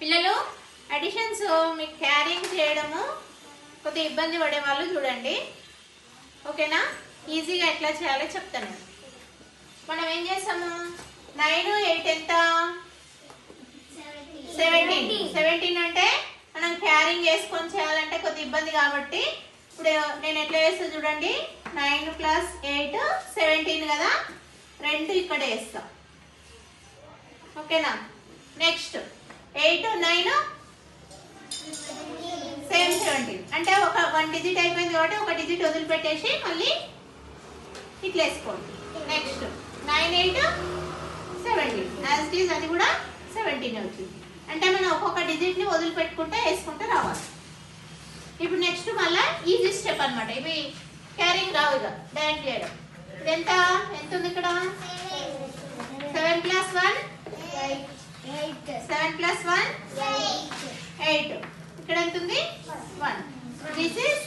పిల్లలు అడిషన్స్ మీకు క్యారింగ్ చేయడము కొద్దిగా ఇబ్బంది పడే వాళ్ళు చూడండి, ఓకేనా? ఈజీగా ఎట్లా చేయాలో చెప్తాను. మనం ఏం చేస్తాము, 9 8 ఎంత? 17. 17 అంటే మనం క్యారింగ్ చేసుకొని చేయాలంటే కొద్దిగా ఇబ్బంది కాబట్టి ఇప్పుడు నేను ఎట్లా వేస్తా చూడండి. 9 + 8 17 కదా, 2 ఇక్కడ వేస్తా, ఓకేనా? నెక్స్ట్ 8 9 సేమ్ 17 అంటే ఒక 1 డిజిట్ అయిపోయింది కాబట్టి ఒక డిజిట్ వదిలిపెట్టేసి మళ్ళీ ఇట్లా వేసుకోండి. నెక్స్ట్ 9 8 17 యాజ్ ఇట్ ఈజ్, అది కూడా 17 అవుతుంది. అంటే మనం ఒక్కొక్క డిజిట్ ని వదిలిపెట్టుకుంటే వేసుకుంటే రావాలి. ఇప్పుడు నెక్స్ట్ మళ్ళీ ఈజీ స్టెప్ అనమాట. ఇవి క్యారింగ్ రావు, ఇక డైరెక్ట్ చేయడం. ఇది ఎంత ఉంది ఇక్కడ? 7 + 1 7 + 1 8. ఇక్కడ ఎంత ఉంది? 1. This is